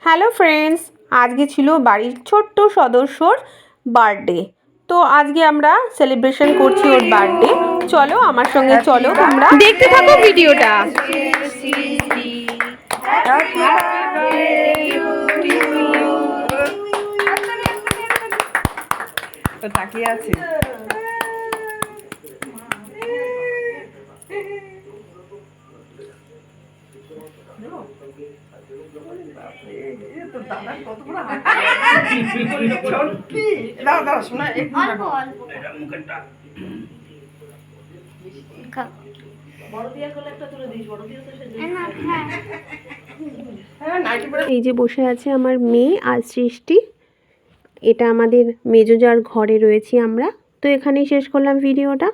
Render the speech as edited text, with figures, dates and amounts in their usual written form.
Hello friends, আজকে ছিল বাড়ির ছোট্ট সদস্যর বার্থডে। তো আজকে আমরা সেলিব্রেশন করছি ওর বার্থডে। চলো আমার সঙ্গে চলো, তোমরা দেখতে থাকো ভিডিওটা। তাকিয়ে আছে। এই যে বসে আছে আমার মেয়ে আর সৃষ্টি। এটা আমাদের মেজো যার ঘরে রয়েছি আমরা। তো এখানেই শেষ করলাম ভিডিওটা।